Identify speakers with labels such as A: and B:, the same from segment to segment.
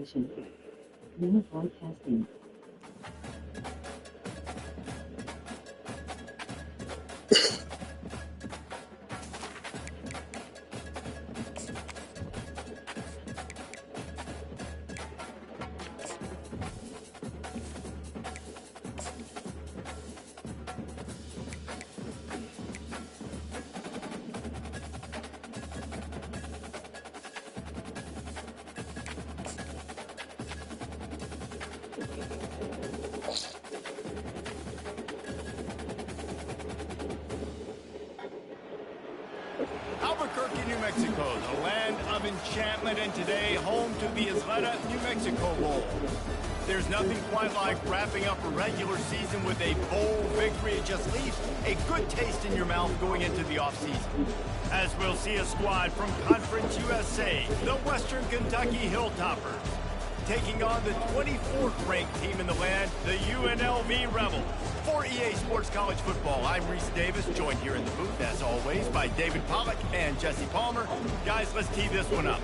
A: station. Name broadcasting.
B: Albuquerque, New Mexico, the land of enchantment, and today home to the Isleta, New Mexico Bowl. There's nothing quite like wrapping up a regular season with a bowl victory. It just leaves a good taste in your mouth going into the offseason. As we'll see a squad from Conference USA, the Western Kentucky Hilltoppers, taking on the 24th ranked team in the land, the UNLV Rebels. For EA Sports College Football, I'm Reese Davis, joined here in the booth, as always, by David Pollack and Jesse Palmer. Guys, let's tee this one up.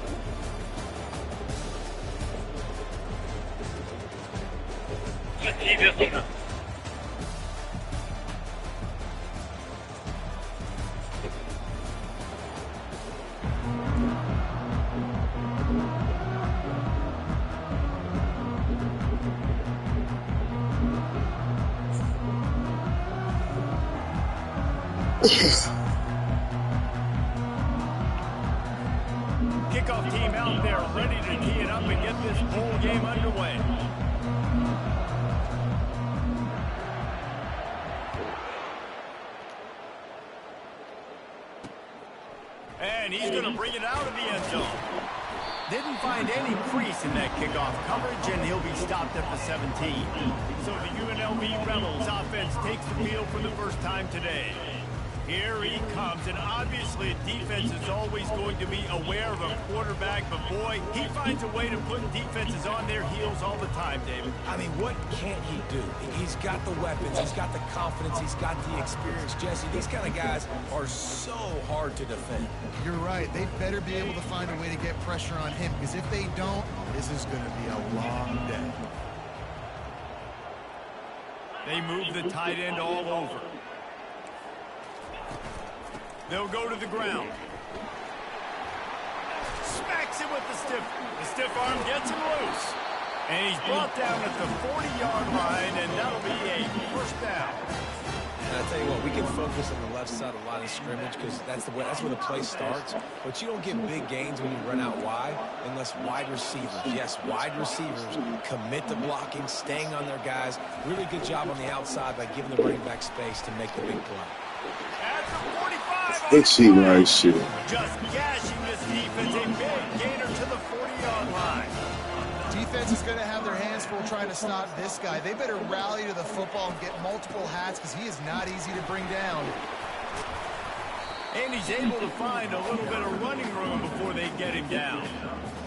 C: Let's tee this one up.
B: Kickoff team out there ready to tee it up and get this bowl game underway. And he's going to bring it out of the end zone. Didn't find any crease in that kickoff coverage, and he'll be stopped at the 17. So the UNLV Rebels offense takes the field for the first time today. Here he comes, and obviously defense is always going to be aware of a quarterback, but boy, he finds a way to put defenses on their heels all the time, David.
D: I mean, what can't he do? He's got the weapons, he's got the confidence, he's got the experience. Jesse, these kind of guys are so hard to defend.
E: You're right. They better be able to find a way to get pressure on him, because if they don't, this is going to be a long day.
B: They move the tight end all over. They'll go to the ground. Smacks him with the stiff. The stiff arm gets him loose. And he's brought down at the 40-yard line, and that'll be a first down.
D: And I tell you what, we can focus on the left side of the line of scrimmage because that's where the play starts. But you don't get big gains when you run out wide unless wide receivers, yes, wide receivers commit to blocking, staying on their guys. Really good job on the outside by giving the running back space to make the big play.
B: At the 45.
F: Good see right shit.
B: Just gashing this defense, a big gainer to the 40-yard line.
E: Defense is going to have their hands full trying to stop this guy. They better rally to the football and get multiple hats because he is not easy to bring down.
B: And he's able to find a little bit of running room before they get him down.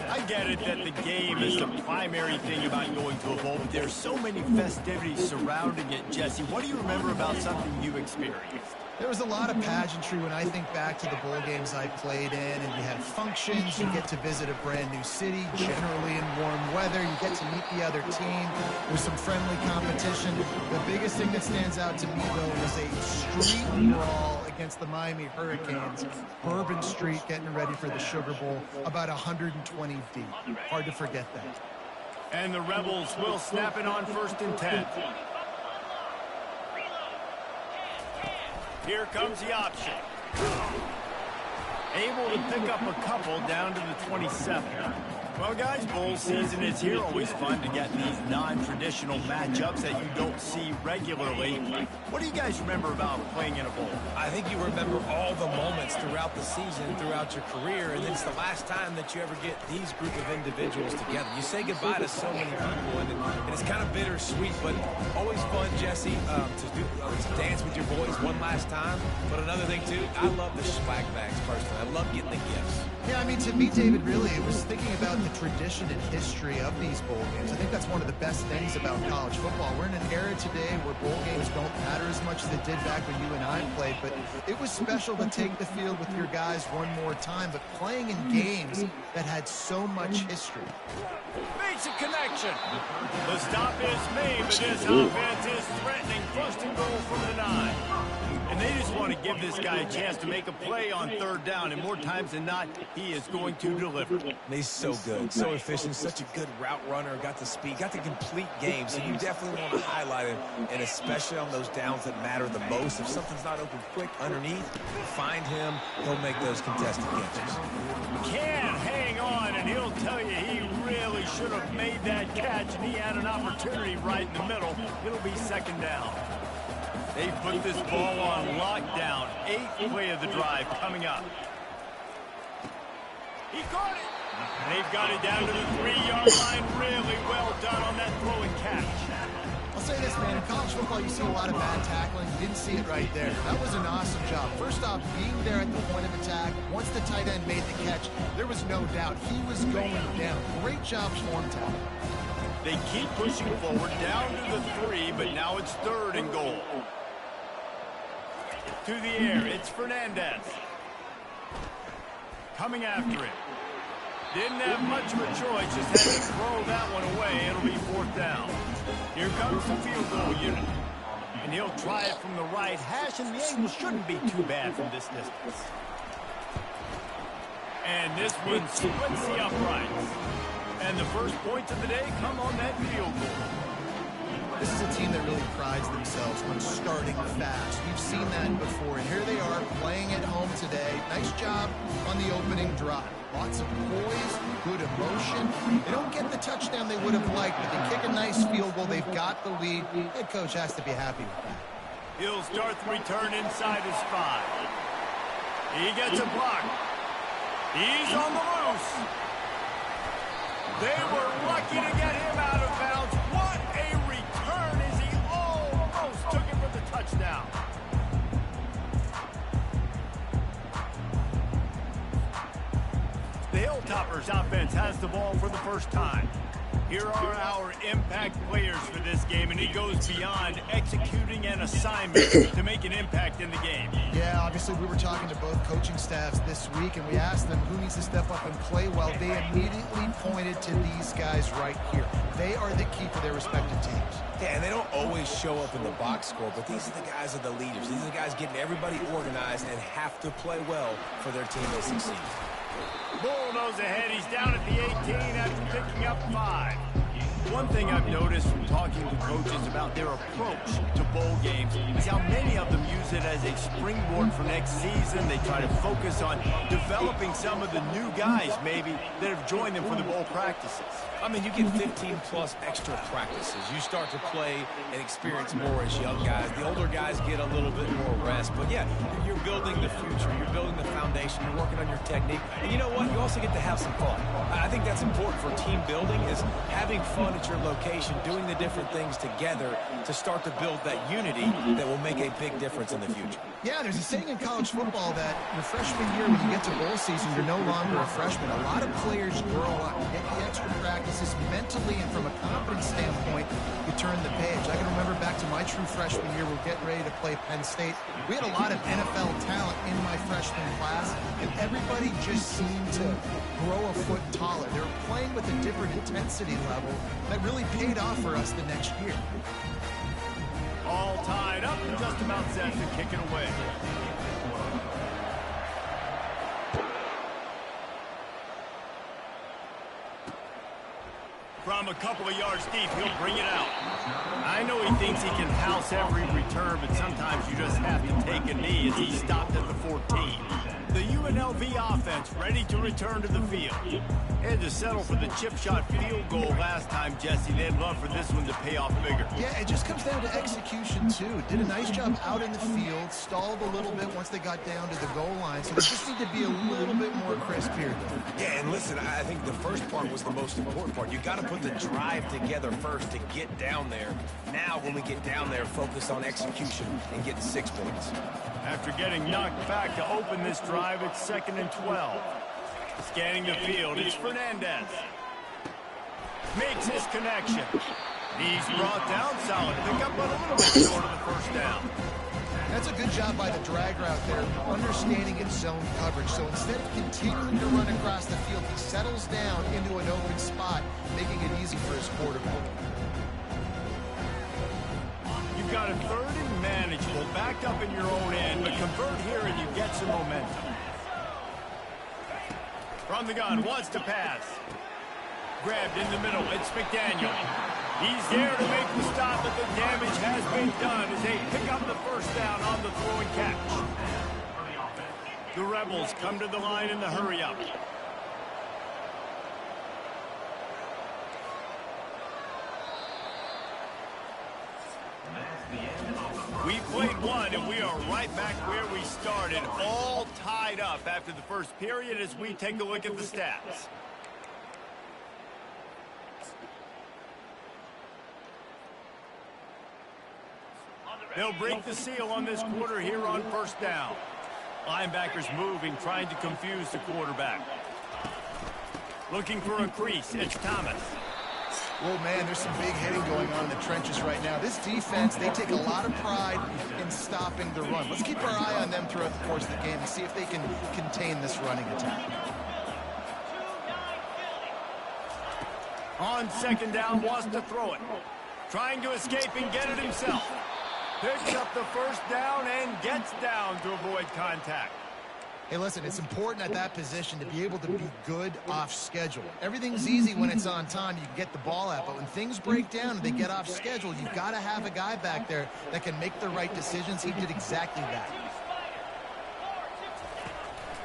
B: I get it that the game is the primary thing about going to a bowl, but there's so many festivities surrounding it. Jesse, what do you remember about something you experienced?
E: There was a lot of pageantry when I think back to the bowl games I played in, and you had functions, you get to visit a brand new city, generally in warm weather, you get to meet the other team, there's some friendly competition. The biggest thing that stands out to me, though, was a street brawl against the Miami Hurricanes. Bourbon Street getting ready for the Sugar Bowl, about 120 deep. Hard to forget that.
B: And the Rebels will snap it on 1st and 10. Here comes the option. Able to pick up a couple down to the 27. Well, guys, bowl season is here. Always fun to get these non-traditional matchups that you don't see regularly. What do you guys remember about playing in a bowl?
D: I think you remember all the moments throughout the season, throughout your career, and it's the last time that you ever get these group of individuals together. You say goodbye to so many people, and it's kind of bittersweet, but always fun, Jesse, to dance with your boys one last time. But another thing, too, I love the swag bags, personally. I love getting the gifts.
E: Yeah, I mean, to me, David, really, it was thinking about the tradition and history of these bowl games. I think that's one of the best things about college football. We're in an era today where bowl games don't matter as much as they did back when you and I played, but it was special to take the field with your guys one more time, but playing in games that had so much history.
B: Makes
D: a connection.
B: The stop is made, but this offense is threatening first and goal from the 9. And they just want to give this guy a chance to make a play on third down, and more times than not, he is going to deliver.
D: And he's so good, so efficient, such a good route runner, got the speed, got the complete game, so you definitely want to highlight him, and especially on those downs that matter the most. If something's not open quick underneath, find him, he'll make those contested catches.
B: Can hang on, and he'll tell you he really should have made that catch, and he had an opportunity right in the middle. It'll be second down. They put this ball on lockdown. 8th play of the drive coming up. He got it. And they've got it down to the 3-yard line. Really well done on that throw and catch.
E: I'll say this, man. In college football, you see a lot of bad tackling. You didn't see it right there. That was an awesome job. First off, being there at the point of attack. Once the tight end made the catch, there was no doubt he was going down. Great job form tackle.
B: They keep pushing forward down to the 3, but now it's 3rd and goal. To the air, it's Fernandez. Coming after it. Didn't have much of a choice, just had to throw that one away. It'll be 4th down. Here comes the field goal unit. And he'll try it from the right hash, and the angle shouldn't be too bad from this distance. And this one splits the uprights. And the first points of the day come on that field goal.
E: This is a team that really prides themselves on starting fast. We've seen that before, and here they are playing at home today. Nice job on the opening drive. Lots of poise, good emotion. They don't get the touchdown they would have liked, but they kick a nice field goal. They've got the lead. Head coach has to be happy with that.
B: He'll start the return inside his 5. He gets a block. He's on the loose. They were lucky to get him out of bounds. What a return as he almost took it for the touchdown. The Hilltoppers offense has the ball for the first time. Here are our impact players for this game, and it goes beyond executing an assignment to make an impact in the game.
E: Yeah, obviously we were talking to both coaching staffs this week, and we asked them who needs to step up and play well. They immediately pointed to these guys right here. They are the key for their respective teams.
D: Yeah, and they don't always show up in the box score, but these are the guys that are the leaders. These are the guys getting everybody organized and have to play well for their team to succeed.
B: Bull nose ahead. He's down at the 18 after picking up 5. One thing I've noticed from talking to coaches about their approach to bowl games is how many of them use it as a springboard for next season. They try to focus on developing some of the new guys, maybe, that have joined them for the bowl practices.
D: I mean, you get 15-plus extra practices. You start to play and experience more as young guys. The older guys get a little bit more rest. But, yeah, you're building the future. You're building the foundation. You're working on your technique. And you know what? You also get to have some fun. I think that's important for team building is having fun at your location, doing the different things together to start to build that unity that will make a big difference in the future.
E: Yeah, there's a saying in college football that your freshman year, when you get to bowl season, you're no longer a freshman. A lot of players grow up, get the extra practices mentally, and from a confidence standpoint, you turn the page. I can remember back to my true freshman year, we're getting ready to play Penn State. We had a lot of NFL talent in my freshman class, and everybody just seemed to grow a foot taller. They were playing with a different intensity level that really paid off for us the next year.
B: All tied up and just about set to kick it away. From a couple of yards deep, he'll bring it out. I know he thinks he can house every return, but sometimes you just have to take a knee as he stopped at the 14. The UNLV offense ready to return to the field. Had to settle for the chip shot field goal last time, Jesse. They'd love for this one to pay off bigger.
E: Yeah, it just comes down to execution, too. Did a nice job out in the field, stalled a little bit once they got down to the goal line, so they just need to be a little bit more crisp here.
D: Yeah, and listen, I think the first part was the most important part. You got to put the drive together first to get down there. Now, when we get down there, focus on execution and getting 6 points.
B: After getting knocked back to open this drive, it's 2nd and 12. Scanning the field, it's Fernandez. Makes his connection. He's brought down solid. Pick up on a little bit short of the first down.
E: That's a good job by the drag route there, understanding its zone coverage. So instead of continuing to run across the field, he settles down into an open spot, making it easy
B: got a third and manageable, backed up in your own end, but convert here and you get some momentum. From the gun, wants to pass. Grabbed in the middle, it's McDaniel. He's there to make the stop, but the damage has been done as they pick up the first down on the throw and catch. The Rebels come to the line in the hurry-up. We played one, and we are right back where we started, all tied up after the first period as we take a look at the stats. They'll break the seal on this quarter here on first down. Linebackers moving, trying to confuse the quarterback. Looking for a crease, it's Thomas.
E: Oh, man, there's some big hitting going on in the trenches right now. This defense, they take a lot of pride in stopping the run. Let's keep our eye on them throughout the course of the game and see if they can contain this running attack.
B: On second down, wants to throw it. Trying to escape and get it himself. Picks up the first down and gets down to avoid contact.
E: Hey, listen, it's important at that position to be able to be good off schedule. Everything's easy when it's on time. You can get the ball out, but when things break down and they get off schedule, you've got to have a guy back there that can make the right decisions. He did exactly that.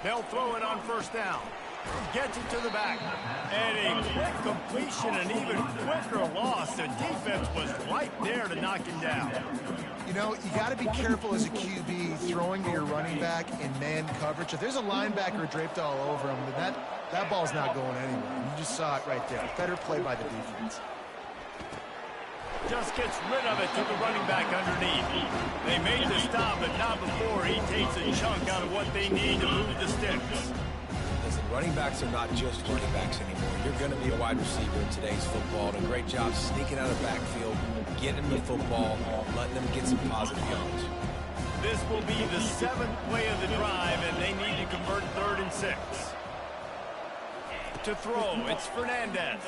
B: They'll throw it on first down. Gets it to the back. And a quick completion, an even quicker loss. The defense was right there to knock him down.
E: You know, you got to be careful as a QB throwing to your running back in man coverage. If there's a linebacker draped all over him, then that ball's not going anywhere. You just saw it right there. Better play by the defense.
B: Just gets rid of it to the running back underneath. They made the stop, but not before he takes a chunk out of what they need to move the sticks.
D: Listen, running backs are not just running backs anymore. You're going to be a wide receiver in today's football. And a great job sneaking out of the backfield, getting them the football, letting them get some positive yards.
B: This will be the 7th play of the drive, and they need to convert 3rd and 6. To throw, it's Fernandez.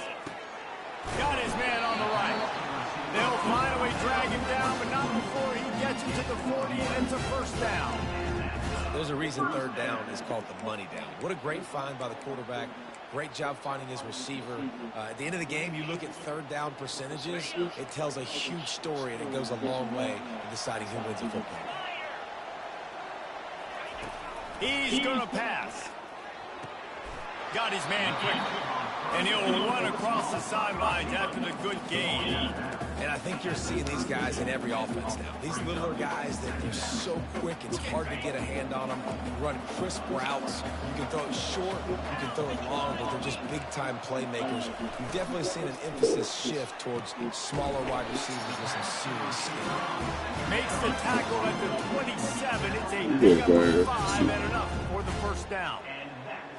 B: Got his man on the right. They'll finally drag him down, but not before he gets into the 40, and it's a first down.
D: There's a reason 3rd down is called the money down. What a great find by the quarterback. Great job finding his receiver. At the end of the game, you look at 3rd down percentages. It tells a huge story, and it goes a long way in deciding who wins a football.
B: He's going to pass. Got his man quickly. And he'll run across the sidelines after the good gain.
D: And I think you're seeing these guys in every offense now. These littler guys that are so quick, it's hard to get a hand on them. You run crisp routes. You can throw it short, you can throw it long, but they're just big-time playmakers. You've definitely seen an emphasis shift towards smaller wide receivers with some serious skill.
B: Makes the tackle at the 27. It's a big up for 5 and enough for the first down.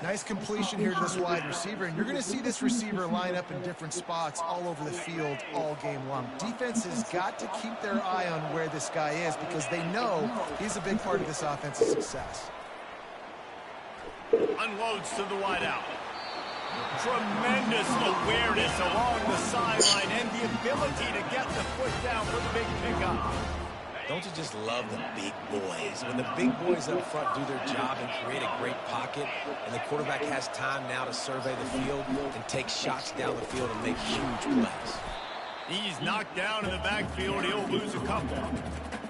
E: Nice completion here to this wide receiver, and you're going to see this receiver line up in different spots all over the field all game long. Defense has got to keep their eye on where this guy is because they know he's a big part of this offense's success.
B: Unloads to the wideout. Tremendous awareness along the sideline and the ability to get the foot down for the big pickup.
D: Don't you just love the big boys? When the big boys up front do their job and create a great pocket, and the quarterback has time now to survey the field and take shots down the field and make huge plays.
B: He's knocked down in the backfield. He'll lose a couple.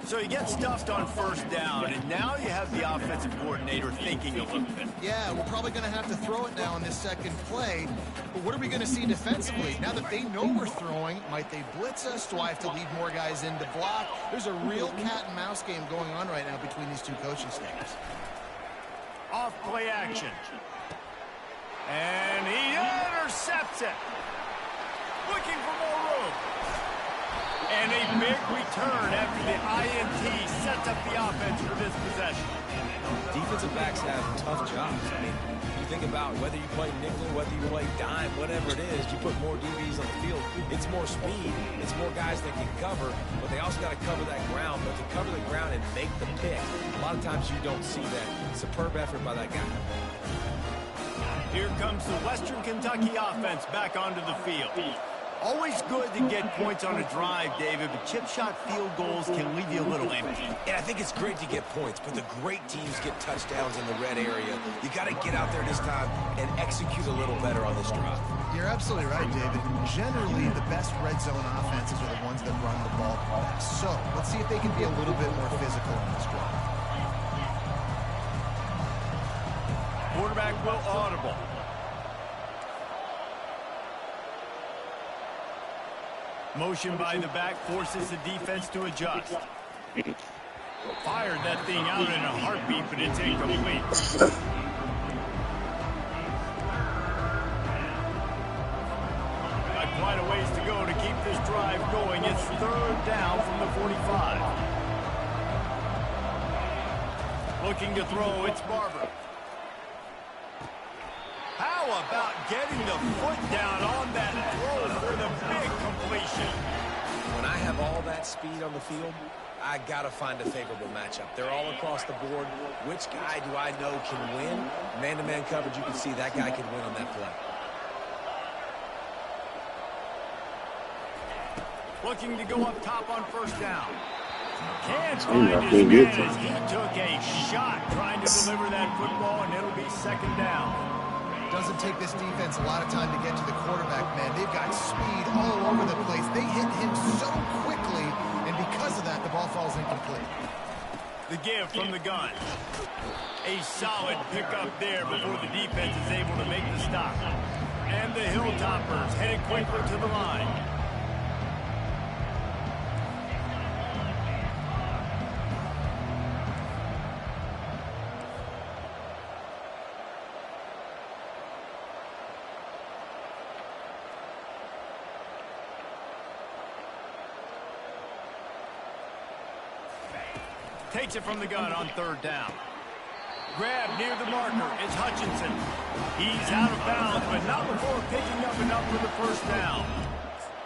B: So he gets stuffed on first down, and now you have the offensive coordinator thinking a little bit.
E: Yeah, we're probably going to have to throw it now on this second play. But what are we going to see defensively? Now that they know we're throwing, might they blitz us? Do I have to leave more guys in to block? There's a real cat-and-mouse game going on right now between these two coaching staffs.
B: Off play action. And he intercepts it. Looking for more room. And a big return after the INT sets up the offense for this possession.
D: Defensive backs have tough jobs. I mean, you think about whether you play nickel, whether you play dime, whatever it is, you put more DBs on the field. It's more speed. It's more guys that can cover, but they also got to cover that ground. But to cover the ground and make the pick, a lot of times you don't see that. Superb effort by that guy.
B: Here comes the Western Kentucky offense back onto the field. Always good to get points on a drive, David, but chip shot field goals can leave you a little empty.
D: And I think it's great to get points, but the great teams get touchdowns in the red area. You got to get out there this time and execute a little better on this drive.
E: You're absolutely right, David. Generally, the best red zone offenses are the ones that run the ball best. So let's see if they can be a little bit more physical on this drive.
B: Quarterback will audible. Motion by the back forces the defense to adjust. Fired that thing out in a heartbeat, but it's incomplete. Got quite a ways to go to keep this drive going. It's third down from the 45. Looking to throw, it's Barber. How about getting the foot down on that throw for the big completion?
D: When I have all that speed on the field, I got to find a favorable matchup. They're all across the board. Which guy do I know can win? Man-to-man coverage, you can see that guy can win on that play.
B: Looking to go up top on first down. Can't find his man as he took a shot trying to deliver that football, and it'll be second down.
E: Doesn't take this defense a lot of time to get to the quarterback, man. They've got speed all over the place. They hit him so quickly, and because of that, the ball falls incomplete.
B: The give from the gun. A solid pickup there before the defense is able to make the stop. And the Hilltoppers headed quickly to the line. Takes it from the gun on third down. Grab near the marker. It's Hutchinson. He's out of bounds, but not before picking up enough for the first down.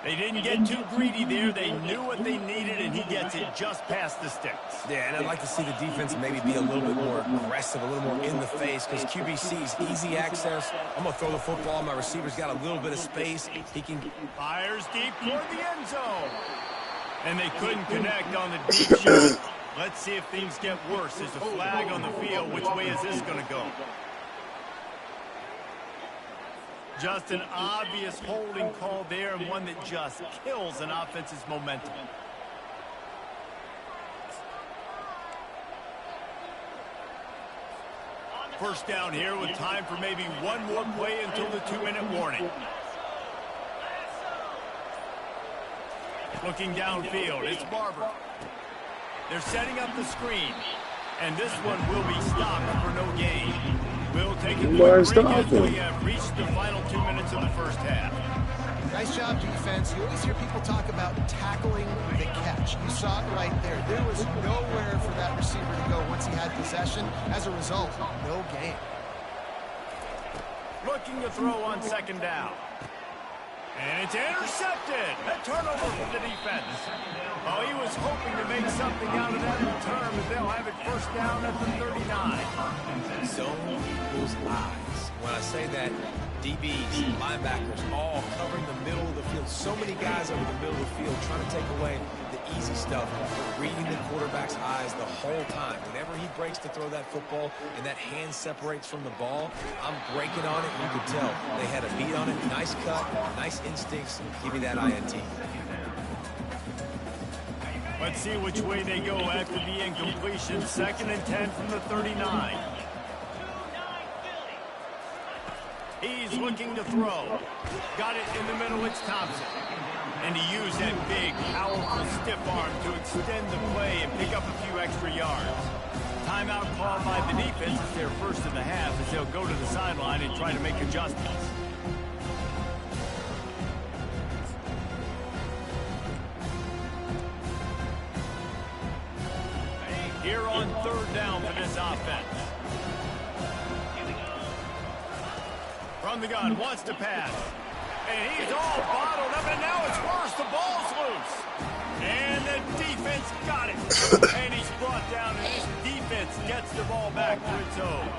B: They didn't get too greedy there. They knew what they needed, and he gets it just past the sticks.
D: Yeah, and I'd like to see the defense maybe be a little bit more aggressive, a little more in the face, because QBC's easy access. I'm going to throw the football. My receiver's got a little bit of space. He can...
B: Fires deep toward the end zone. And they couldn't connect on the deep shot. Let's see if things get worse. There's a flag on the field. Which way is this going to go? Just an obvious holding call there, and one that just kills an offense's momentum. First down here with time for maybe one more play until the 2-minute warning. Looking downfield, it's Barber. They're setting up the screen, and this one will be stopped for no gain. We'll take a quick break as we have reached the final 2 minutes of the first half.
E: Nice job, defense. You always hear people talk about tackling the catch. You saw it right there. There was nowhere for that receiver to go once he had possession. As a result, no gain.
B: Looking to throw on second down. And it's intercepted. A turnover for the defense. Oh, he was hoping to make something out of that return, but they'll have it first down at the 39.
D: Zone equals eyes. When I say that, DBs, linebackers, all covering the middle of the field. So many guys over the middle of the field trying to take away the easy stuff, reading the quarterback's eyes the whole time. Whenever he breaks to throw that football and that hand separates from the ball, I'm breaking on it, and you could tell they had a beat on it. Nice cut, nice instincts. Give me that INT.
B: Let's see which way they go after the incompletion. 2nd and 10 from the 39. He's looking to throw. Got it in the middle, it's Thompson. And he used that big, powerful, stiff arm to extend the play and pick up a few extra yards. Timeout called by the defense. It's their first of the half as they'll go to the sideline and try to make adjustments. Here on third down for this offense. From the gun, wants to pass. And he's all bottled up, and now it's worse. The ball's loose. And the defense got it. And he's brought down, and this defense gets the ball back to its own.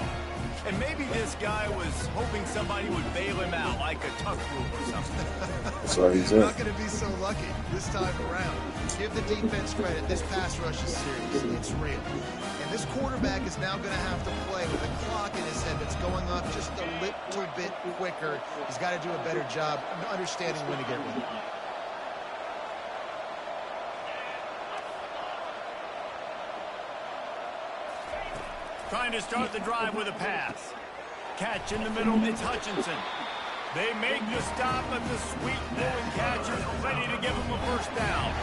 B: And maybe this guy was hoping somebody would bail him out, like a tuck rule or something.
F: That's why he's
E: You're
F: in.
E: not going to be so lucky this time around. Give the defense credit. This pass rush is serious. It's real. And this quarterback is now going to have to play with a clock in his head that's going off just a little bit quicker. He's got to do a better job understanding when to get rid of it.
B: Trying to start the drive with a pass. Catch in the middle, it's Hutchinson. They make the stop, but the sweet throwing catch is ready to give him a first down.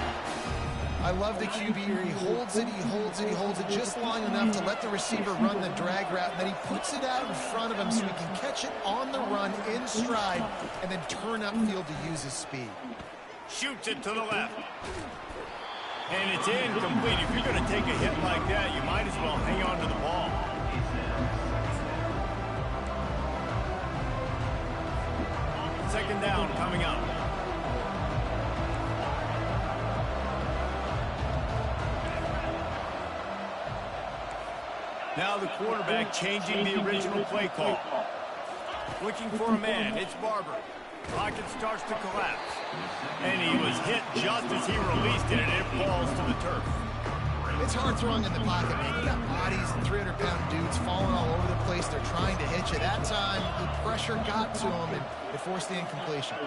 E: I love the QB here. He holds it, he holds it, he holds it just long enough to let the receiver run the drag route, and then he puts it out in front of him so he can catch it on the run in stride and then turn upfield to use his speed.
B: Shoots it to the left. And it's incomplete. If you're going to take a hit like that, you might as well hang on to the ball. Second down coming up. Now the quarterback changing the original play call. Looking for a man. It's Barber. Pocket starts to collapse. And he was hit just as he released it, and it falls to the turf.
E: It's hard throwing in the pocket, man. You got bodies and 300-pound dudes falling all over the place. They're trying to hit you. That time, the pressure got to him, and it forced the incompletion.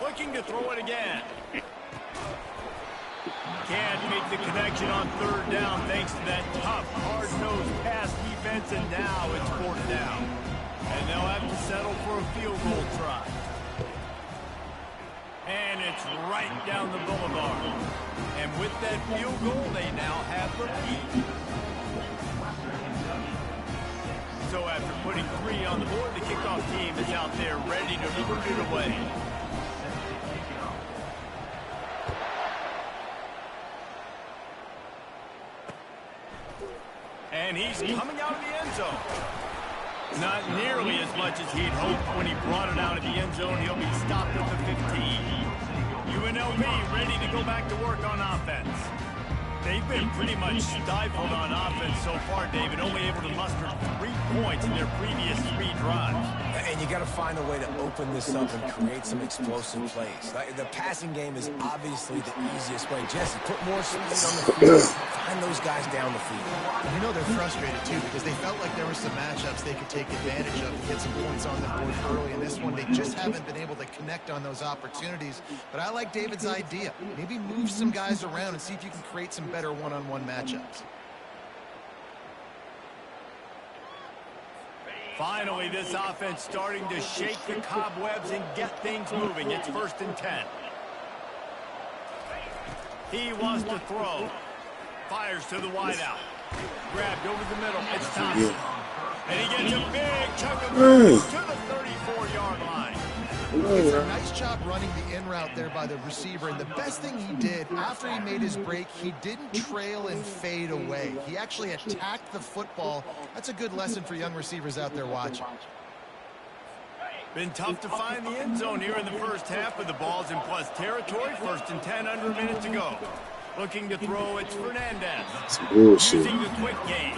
B: Looking to throw it again. Can't make the connection on third down thanks to that tough, hard-nosed pass defense, and now it's fourth down. And they'll have to settle for a field goal try. And it's right down the boulevard. And with that field goal, they now have the lead. So after putting 3 on the board, the kickoff team is out there ready to root it away. And he's coming out of the end zone. Not nearly as much as he'd hoped when he brought it out of the end zone. He'll be stopped at the 15. UNLV ready to go back to work on offense. They've been pretty much stifled on offense so far, David, only able to muster 3 points in their previous 3 drives.
D: And you got to find a way to open this up and create some explosive plays. The passing game is obviously the easiest way. Jesse, put more speed on the field. Find those guys down the field.
E: And you know they're frustrated, too, because they felt like there were some matchups they could take advantage of and get some points on the board early. In this one, they just haven't been able to connect on those opportunities. But I like David's idea. Maybe move some guys around and see if you can create some better one-on-one matchups.
B: Finally, this offense starting to shake the cobwebs and get things moving. It's 1st and 10. He wants to throw. Fires to the wideout. Grabbed over the middle. It's Thompson. And he gets a big chunk of yards to the 34-yard line.
E: It's a nice job running the in route there by the receiver, and the best thing he did after he made his break, he didn't trail and fade away. He actually attacked the football. That's a good lesson for young receivers out there watching.
B: Been tough to find the end zone here in the first half, but the ball's in plus territory. 1st and 10, under a minute to go. Looking to throw, it's Fernandez. Using the quick game.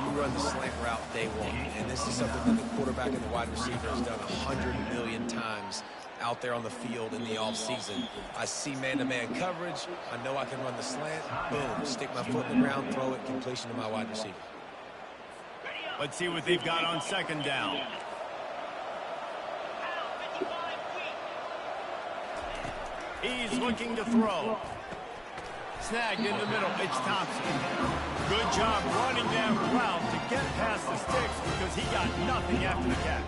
D: You run the slant route day one, and this is something that the quarterback and the wide receiver has done 100 million times out there on the field in the offseason. I see man-to-man coverage. I know I can run the slant. Boom, stick my foot in the ground, throw it, completion to my wide receiver.
B: Let's see what they've got on 2nd down. He's looking to throw. Snagged in the middle, it's Thompson. Good job running that route to get past the sticks because he got nothing after the catch.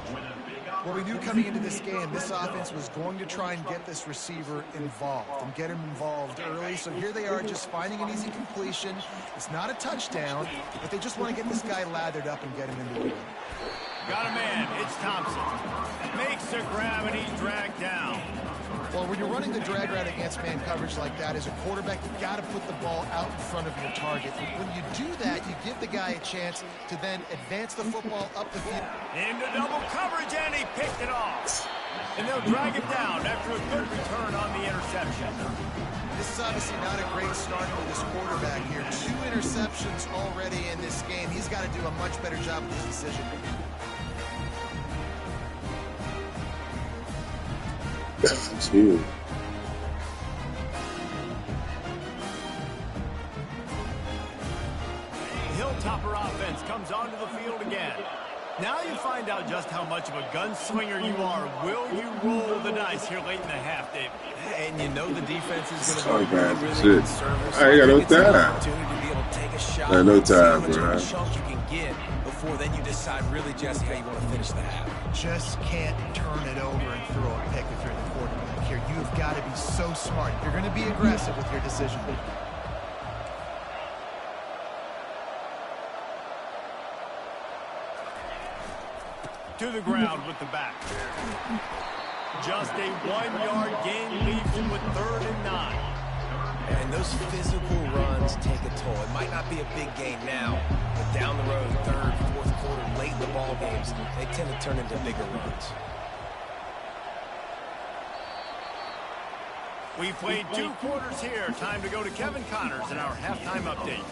E: Well, we knew coming into this game, this offense was going to try and get this receiver involved and get him involved early. So here they are just finding an easy completion. It's not a touchdown, but they just want to get this guy lathered up and get him into the game.
B: Got a man, it's Thompson. Makes a grab and he's dragged down.
E: Well, when you're running the drag route against man coverage like that, as a quarterback, you've got to put the ball out in front of your target. When you do that, you give the guy a chance to then advance the football up the field.
B: Into double coverage, and he picked it off. And they'll drag him down after a good return on the interception.
E: this is obviously not a great start for this quarterback here. 2 interceptions already in this game. He's got to do a much better job with his decision making.
F: That's huge.
B: Hilltopper offense comes onto the field again. Now you find out just how much of a gunslinger you are. Will you roll the dice here late in the half, David?
D: And you know the defense is going to be really
F: shit.
D: conservative.
F: I ain't got no
D: It's an
F: time.
D: opportunity to be able to take a shot.
F: I got no
D: see how
F: time,
D: much of
F: bro.
D: a chunk you can get before then you decide really, Jesse, how you want to finish the half.
E: Just can't turn it over and throw a pick if you're the quarterback here. You've got to be so smart. You're going to be aggressive with your decision making.
B: To the ground with the back. Just a 1-yard gain leaves him with 3rd and 9.
D: And those physical runs take a toll. It might not be a big game now, but down the road, 3rd, 4th quarter, late in the ball games, they tend to turn into bigger runs.
B: We played 2 quarters here. Time to go to Kevin Connors in our halftime update.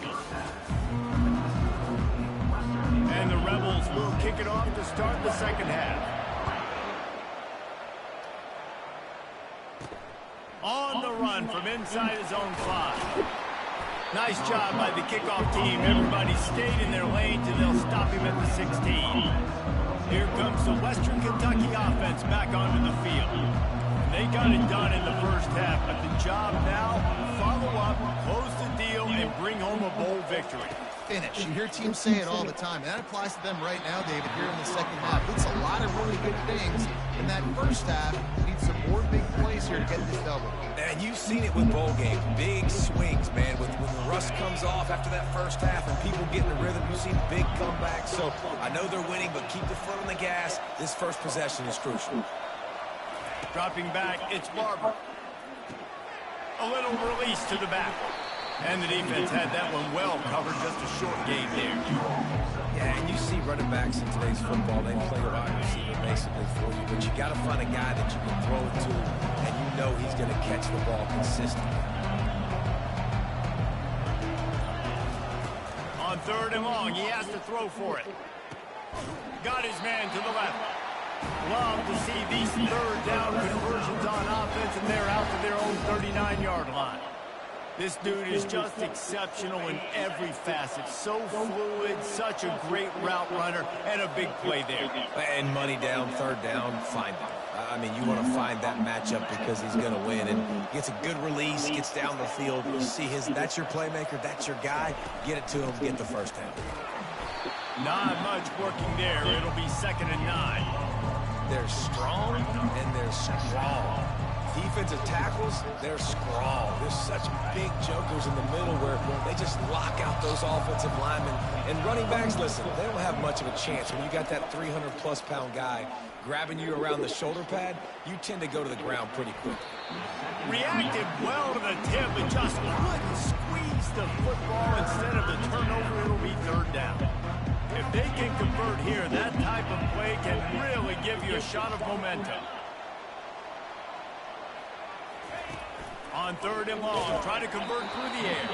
B: And the Rebels will kick it off to start the second half. On the run from inside his own 5. Nice job by the kickoff team. Everybody stayed in their lanes, and they'll stop him at the 16. Here comes the Western Kentucky offense back onto the field. And they got it done in the first half, but the job now, follow up, close the deal, and bring home a bowl victory.
E: Finish. You hear teams say it all the time, and that applies to them right now, David, here in the second half. It's a lot of really good things in that first half. Need some more big plays here to get this double.
D: And you've seen it with bowl games. Big swings, man. When the rust comes off after that first half and people get in the rhythm, you've seen big comebacks. So I know they're winning, but keep the foot on the gas. This first possession is crucial.
B: Dropping back, it's Barber. A little release to the back. And the defense had that one well covered, just a short game there.
D: Yeah, and you see running backs in today's football, they play a wide receiver basically for you, but you got to find a guy that you can throw it to, and you know he's going to catch the ball consistently.
B: On 3rd and long, he has to throw for it. Got his man to the left. Love to see these 3rd down conversions on offense, and they're out to their own 39-yard line. This dude is just exceptional in every facet. So fluid, such a great route runner, and a big play there.
D: And money down, 3rd down, find him. I mean, you want to find that matchup because he's going to win. And gets a good release, gets down the field. You see that's your playmaker, that's your guy. Get it to him, get the first down.
B: Not much working there. It'll be 2nd and 9.
D: They're strong, and they're strong. Defensive tackles, they're strong. There's such big jokers in the middle where they just lock out those offensive linemen. And running backs, listen, they don't have much of a chance. When you got that 300-plus pound guy grabbing you around the shoulder pad, you tend to go to the ground pretty quick.
B: Reacted well to the tip, but just couldn't squeeze the football. Instead of the turnover, it'll be 3rd down. If they can convert here, that type of play can really give you a shot of momentum. On 3rd and long, trying to convert through the air.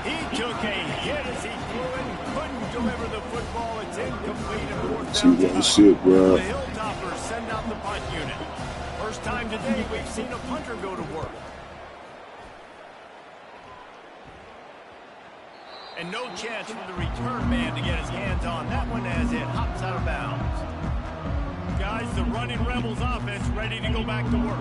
B: He took a hit as he threw it and couldn't deliver the football. It's incomplete and 4th down.
F: See that shit, bro.
B: The Hilltoppers send out the punt unit. First time today we've seen a punter go to work. And no chance for the return man to get his hands on that one as it hops out of bounds. Guys, the running Rebels offense ready to go back to work.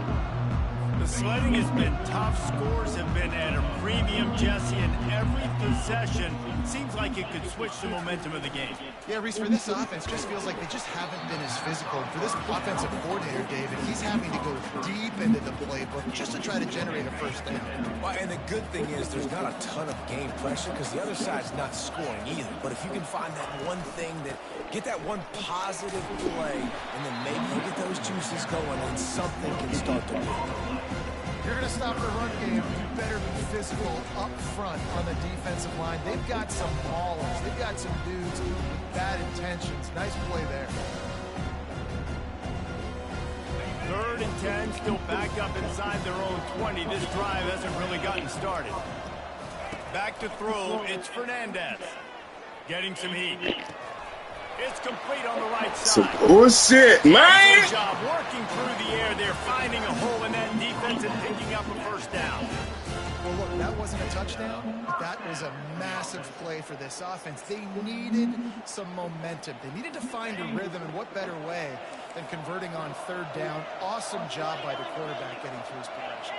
B: The sledding has been tough. Scores have been at a premium, Jesse, and every possession seems like it could switch the momentum of the game.
E: Yeah, Reese, for this offense, just feels like they just haven't been as physical. For this offensive coordinator, David, he's having to go deep into the playbook just to try to generate a first down.
D: Well, and the good thing is there's not a ton of game pressure because the other side's not scoring either. But if you can find that one thing get that one positive play, and then maybe you get those juices going and something can start to build.
E: You're going to stop the run game. You better be physical up front on the defensive line. They've got some maulers. They've got some dudes with bad intentions. Nice play there.
B: 3rd and 10, still backed up inside their own 20. This drive hasn't really gotten started. Back to throw, it's Fernandez. Getting some heat. It's complete on the right side.
F: Some bullshit, man.
B: Good job working through the air. They're finding a hole in that defense and picking up a first down.
E: Well, look, that wasn't a touchdown, but that was a massive play for this offense. They needed some momentum. They needed to find a rhythm, and what better way than converting on 3rd down. Awesome job by the quarterback getting through his progression.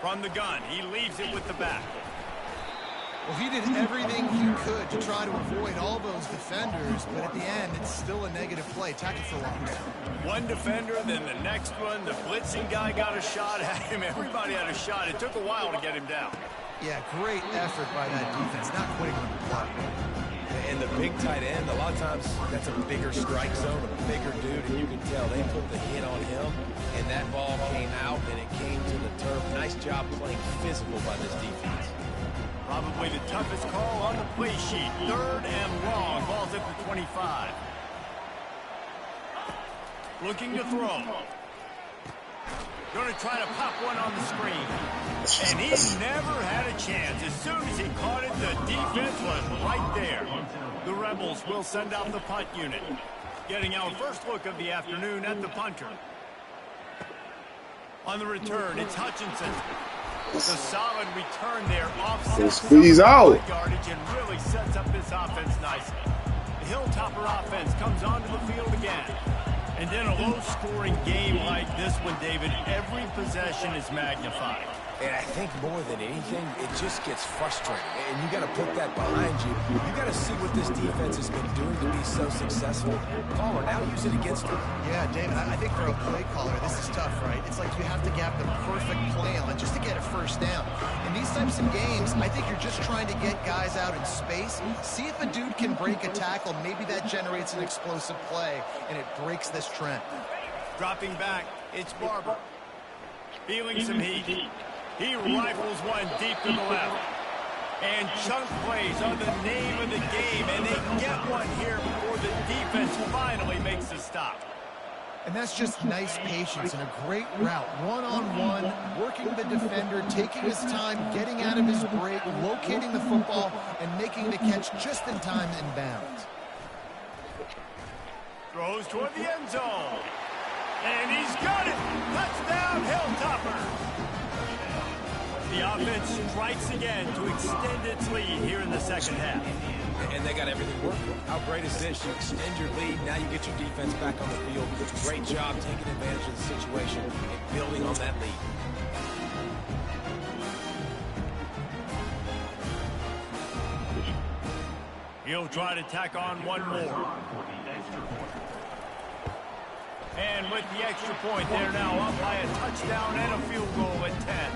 B: From the gun, he leaves it with the back.
E: Well, he did everything he could to try to avoid all those defenders, but at the end, it's still a negative play. Tackle for loss.
B: One defender, then the next one. The blitzing guy got a shot at him. Everybody had a shot. It took a while to get him down.
E: Yeah, great effort by that defense, not quitting on the play.
D: And the big tight end, a lot of times that's a bigger strike zone, a bigger dude, and you can tell they put the hit on him, and that ball came out, and it came to the turf. Nice job playing physical by this defense.
B: Probably the toughest call on the play sheet. 3rd and long. Ball's at the 25. Looking to throw. Going to try to pop one on the screen. And he never had a chance. As soon as he caught it, the defense was right there. The Rebels will send out the punt unit. Getting our first look of the afternoon at the punter. On the return, it's Hutchinson. The solid return there, offset
F: Squeeze out.
B: yardage, and really sets up this offense nicely. The Hilltopper offense comes onto the field again. And in a low-scoring game like this one, David, every possession is magnified.
D: And I think more than anything, it just gets frustrating. And you got to put that behind you. You got to see what this defense has been doing to be so successful. Caller, now use it against them.
E: Yeah, David, I think for a play caller, this is tough, right? It's like you have to get the perfect play on just to get a first down. In these types of games, I think you're just trying to get guys out in space, see if a dude can break a tackle. Maybe that generates an explosive play, and it breaks this trend.
B: Dropping back, it's Barber. Feeling some heat. He rifles one deep to the left. And chunk plays are the name of the game, and they get one here before the defense finally makes a stop.
E: And that's just nice patience and a great route. One-on-one, working the defender, taking his time, getting out of his break, locating the football, and making the catch just in time in bounds.
B: Throws toward the end zone. And he's got it. Touchdown, Hilltopper. The offense strikes again to extend its lead here in the second half.
D: And they got everything working. How great is this? You extend your lead, now you get your defense back on the field. Great job taking advantage of the situation and building on that lead.
B: He'll try to tack on one more. And with the extra point, they're now up by a touchdown and a field goal at 10.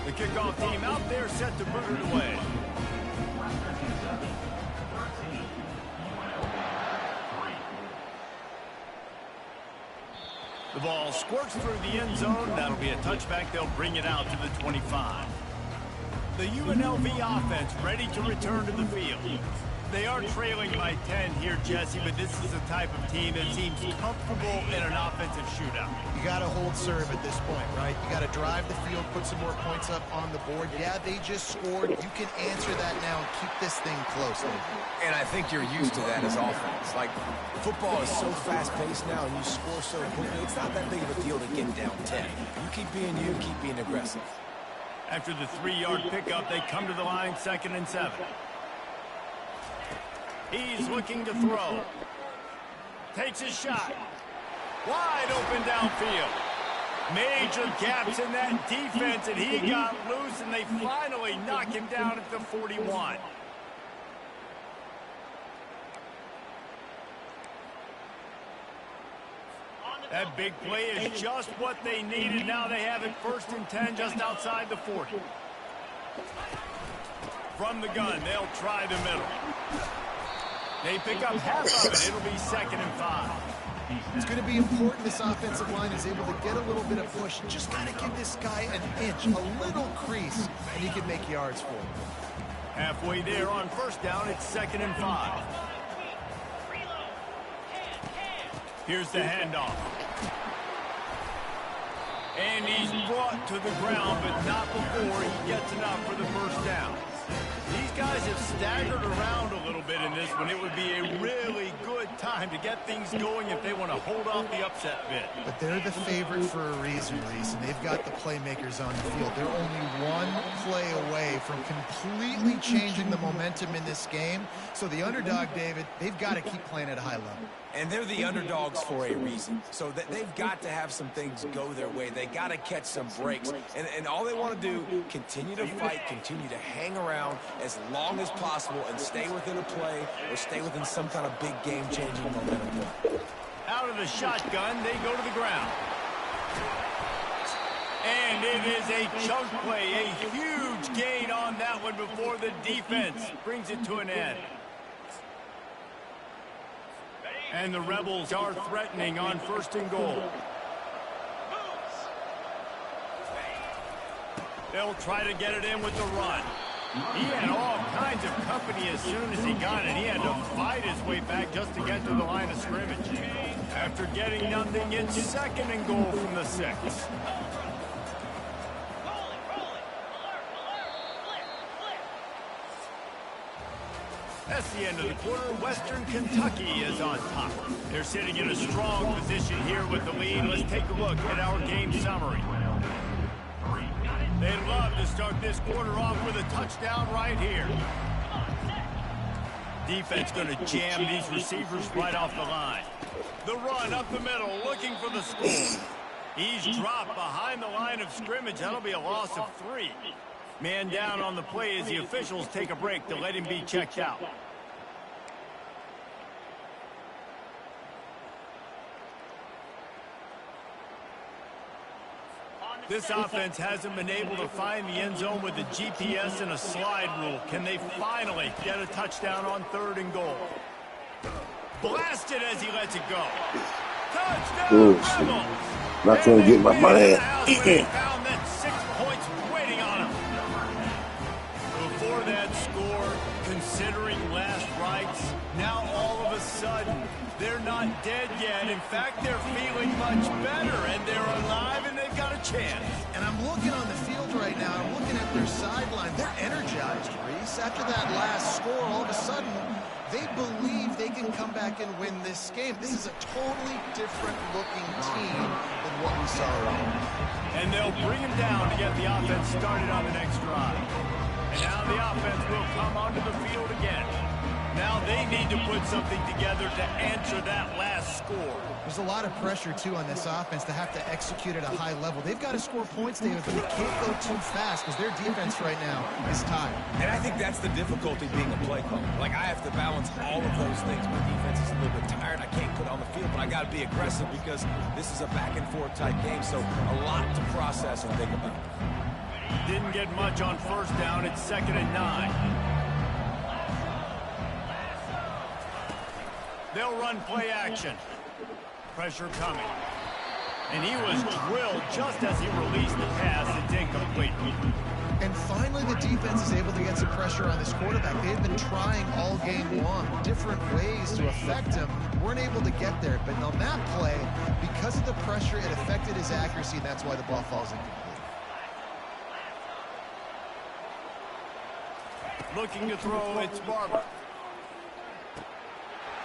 B: The kickoff team out there set to boot it away. The ball squirts through the end zone. That'll be a touchback. They'll bring it out to the 25. The UNLV offense ready to return to the field. They are trailing by 10 here, Jesse, but this is the type of team that seems comfortable in an offensive shootout.
E: You got to hold serve at this point, right? You got to drive the field, put some more points up on the board. Yeah, they just scored. You can answer that now and keep this thing close.
D: And I think you're used to that as offense. Like, football is so fast-paced now, and you score so quickly, it's not that big of a deal to get down 10. You keep being aggressive.
B: After the 3-yard pickup, they come to the line, 2nd and 7. He's looking to throw. Takes a shot. Wide open downfield. Major gaps in that defense, and he got loose, and they finally knock him down at the 41. That big play is just what they needed. Now they have it 1st and 10 just outside the 40. From the gun, they'll try the middle. They pick up half of it. It'll be 2nd and 5.
E: It's going to be important this offensive line is able to get a little bit of push. Just got to give this guy an inch, a little crease, and he can make yards for him.
B: Halfway there on 1st down, it's 2nd and 5. Here's the handoff. And he's brought to the ground, but not before he gets enough for the first down. These guys have staggered around a little bit in this one. It would be a really good time to get things going if they want to hold off the upset bid.
E: But they're the favorite for a reason, Reese, and they've got the playmakers on the field. They're only one play away from completely changing the momentum in this game. So the underdog, David, they've got to keep playing at a high level.
D: And they're the underdogs for a reason. So that they've got to have some things go their way. They got to catch some breaks. And all they want to do, continue to fight, continue to hang around as long as possible and stay within a play or stay within some kind of big game-changing momentum play.
B: Out of the shotgun, they go to the ground. And it is a chunk play, a huge gain on that one before the defense brings it to an end. And the Rebels are threatening on 1st and goal. They'll try to get it in with the run. He had all kinds of company as soon as he got it. He had to fight his way back just to get to the line of scrimmage. After getting nothing, it's 2nd and goal from the 6. That's the end of the quarter. Western Kentucky is on top. They're sitting in a strong position here with the lead. Let's take a look at our game summary. They'd love to start this quarter off with a touchdown right here. Defense going to jam these receivers right off the line. The run up the middle, looking for the score. He's dropped behind the line of scrimmage. That'll be a loss of 3. Man down on the play as the officials take a break to let him be checked out. This offense hasn't been able to find the end zone with the GPS and a slide rule. Can they finally get a touchdown on 3rd and goal? Blasted as he lets it go. Touchdown, Rebels!
F: Not trying to get my money.
B: Found that 6 points waiting on him. Before that score, considering last rites, now all of a sudden, they're not dead yet. In fact, they're feeling much better, and they're alive, and they've got a chance.
E: And I'm looking on the field right now. I'm looking at their sideline. They're energized, Reese. After that last score, all of a sudden, they believe they can come back and win this game. This is a totally different-looking team than what we saw earlier.
B: And they'll bring him down to get the offense started on the next drive. And now the offense will come onto the field again. Now they need to put something together to answer that last score.
E: There's a lot of pressure, too, on this offense to have to execute at a high level. They've got to score points, David, but they can't go too fast because their defense right now is tired.
D: And I think that's the difficulty being a play caller. Like, I have to balance all of those things. My defense is a little bit tired. I can't put on the field, but I got to be aggressive because this is a back-and-forth type game, so a lot to process and think about.
B: Didn't get much on 1st down. It's 2nd and 9. They'll run play action. Pressure coming. And he was drilled just as he released the pass. It's incomplete.
E: And finally, the defense is able to get some pressure on this quarterback. They've been trying all game long, different ways to affect him. Weren't able to get there. But on that play, because of the pressure, it affected his accuracy, and that's why the ball falls incomplete.
B: Looking to throw, it's Barber.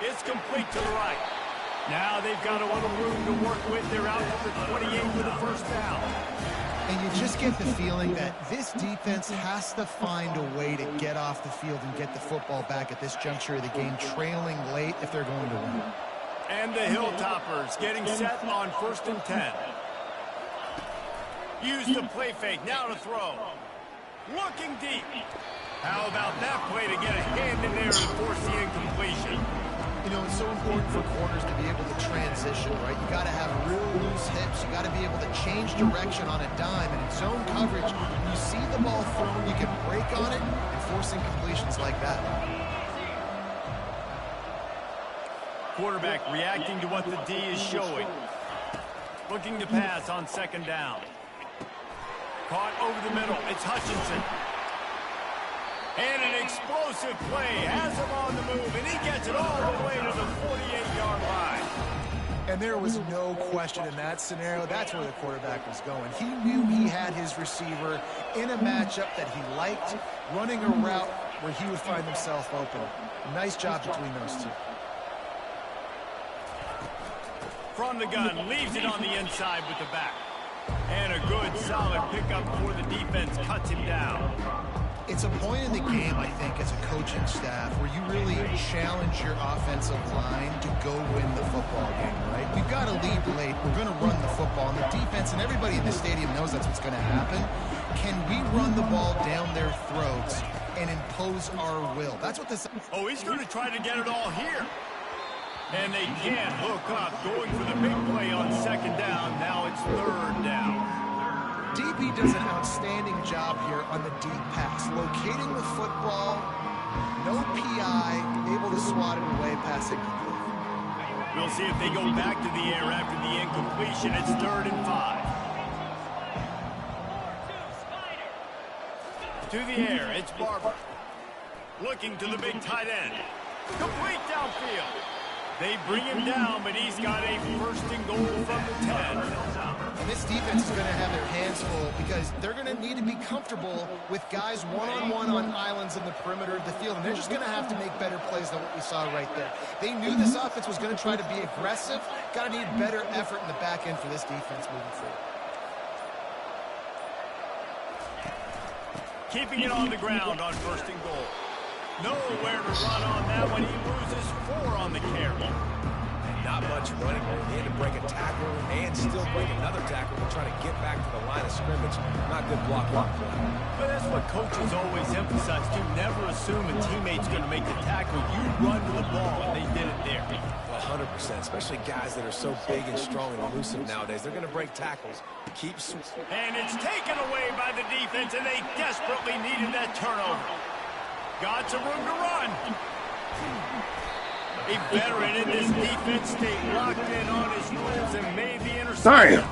B: It's complete to the right. Now they've got a little room to work with. They're out to the 28 for the 1st down.
E: And you just get the feeling that this defense has to find a way to get off the field and get the football back at this juncture of the game, trailing late if they're going to win.
B: And the Hilltoppers getting set on 1st and 10. Use the play fake. Now to throw. Looking deep. How about that play to get a hand in there and force the incompletion?
E: You know, it's so important for corners to be able to transition, right? You got to have real loose hips. You got to be able to change direction on a dime. And in zone coverage, when you see the ball thrown, you can break on it and force incompletions like that.
B: Quarterback reacting to what the D is showing. Looking to pass on 2nd down. Caught over the middle. It's Hutchinson. And an explosive play has him on the move, and he gets it all the way to the 48-yard line.
E: And there was no question in that scenario. That's where the quarterback was going. He knew he had his receiver in a matchup that he liked, running a route where he would find himself open. Nice job between those two.
B: From the gun, leaves it on the inside with the back. And a good, solid pickup before the defense cuts him down.
E: It's a point in the game, I think, as a coaching staff, where you really challenge your offensive line to go win the football game, right? We've got to lead late. We're going to run the football. And the defense and everybody in the stadium knows that's what's going to happen. Can we run the ball down their throats and impose our will? That's what this...
B: Oh, he's going to try to get it all here. And they can't hook up, going for the big play on second down. Now it's third down.
E: DB does an outstanding job here on the deep pass. Locating the football, no PI, able to swat it away, passing complete.
B: We'll see if they go back to the air after the incompletion. It's 3rd and 5. To the air, it's Barber. Looking to the big tight end. Complete downfield. They bring him down, but he's got a 1st and goal from the 10.
E: This defense is going to have their hands full because they're going to need to be comfortable with guys one-on-one on islands in the perimeter of the field, and they're just going to have to make better plays than what we saw right there. They knew this offense was going to try to be aggressive. Got to need better effort in the back end for this defense moving forward.
B: Keeping it on the ground on 1st and goal. Nowhere to run on that one. He loses 4 on the carry.
D: And not much running. He had to break a tackle and still break another tackle to try to get back to the line of scrimmage. Not good block play.
B: But that's what coaches always emphasize, too. Never assume a teammate's going to make the tackle. You run to the ball, and they did it there.
D: 100%, especially guys that are so big and strong and elusive nowadays. They're going to break tackles.
B: And it's taken away by the defense, and they desperately needed that turnover. Got some room to run. A veteran in this defense stayed locked in on his rules and made the interception.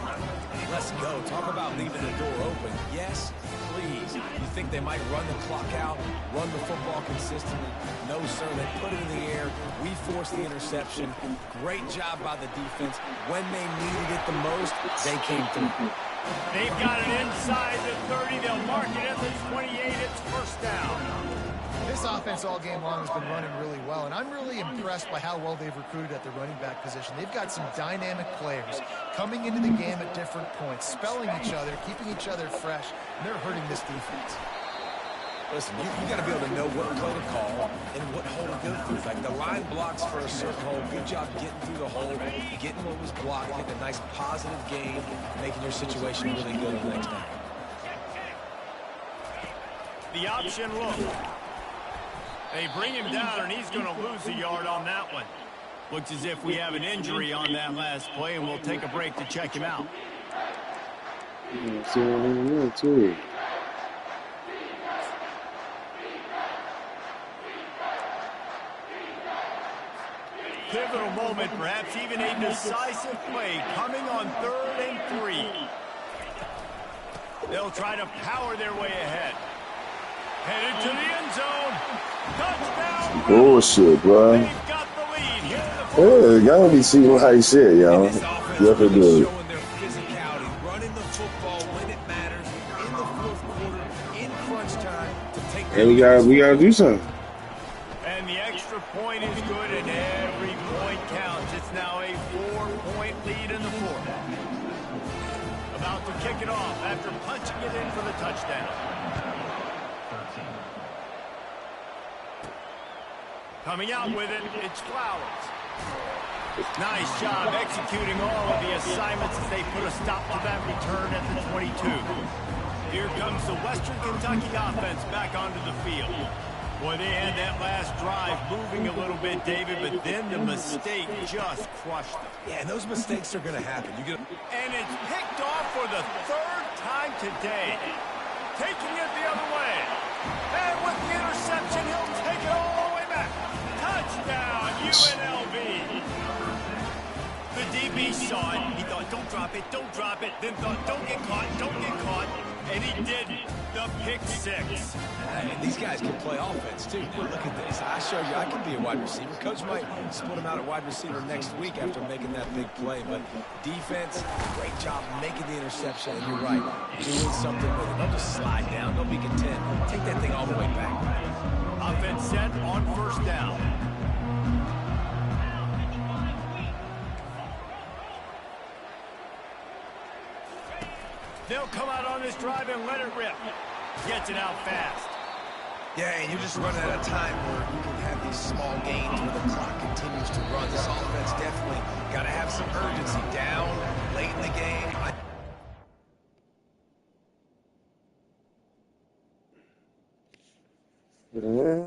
D: Let's go. Talk about leaving the door open. Yes, please. You think they might run the clock out, run the football consistently? No, sir. They put it in the air. We forced the interception. Great job by the defense. When they needed it the most, they came through.
B: They've got it inside the 30. They'll mark it at the 28. It's 1st down.
E: This offense all game long has been running really well, and I'm really impressed by how well they've recruited at the running back position. They've got some dynamic players coming into the game at different points, spelling each other, keeping each other fresh, and they're hurting this defense.
D: Listen, you got to be able to know what play to call and what hole to go through. Like the line blocks for a certain hole. Good job getting through the hole, getting what was blocked, getting a nice positive gain, making your situation really good on the next down.
B: The option look. They bring him down, and he's going to lose a yard on that one. Looks as if we have an injury on that last play, and we'll take a break to check him out. Pivotal moment, perhaps even a decisive play coming on 3rd and 3. They'll try to power their way ahead. Headed to the end zone. Touchdown.
F: Bullshit, bro.
B: They've got the lead here in the
F: Yeah, y'all be seeing how you shit, y'all.
D: This offense
F: You have to
D: really
F: do it.
D: showing their physicality, running the football when it matters, in the 4th quarter, in crunch time, to take
F: And we gotta do something.
B: And the extra point is good, and every point counts. It's now a 4-point lead in the 4th. About to kick it off after punching it in for the touchdown. Coming out with it, it's Flowers. Nice job executing all of the assignments as they put a stop to that return at the 22. Here comes the Western Kentucky offense back onto the field. Boy, they had that last drive moving a little bit, David, but then the mistake just crushed them.
D: Yeah, and those mistakes are going to happen.
B: And it's picked off for the 3rd time today. Taking it the other way. And with the interception, he'll take it all the way back. Touchdown, UNLV. The DB saw it. He thought, don't drop it, then thought, don't get caught. And he did the pick six.
D: And these guys can play offense, too. Now, look at this. I showed you I can be a wide receiver. Coach might split him out at wide receiver next week after making that big play. But defense, great job making the interception. And you're right, doing something with it. Don't just slide down. Don't be content. Take that thing all the way back.
B: Offense set on first down. They'll come out on this drive and let it rip. Gets it out fast.
D: Yeah, and you're just running out of time where you can have these small gains where the clock continues to run. This offense definitely got to have some urgency down late in the game.
F: Yeah.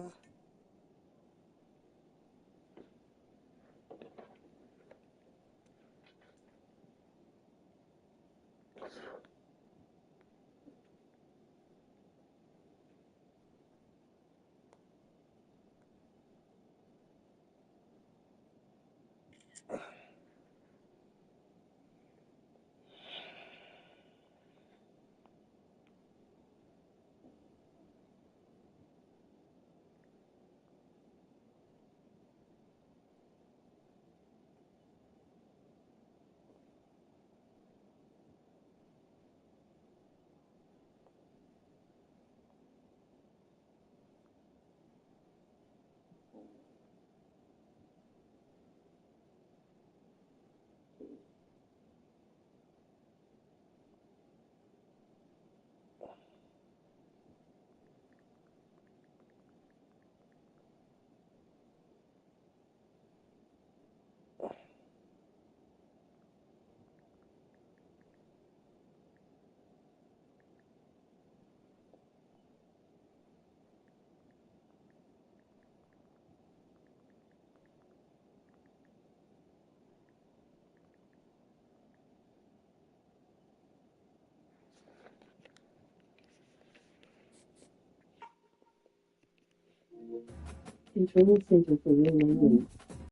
A: Control center for your landing.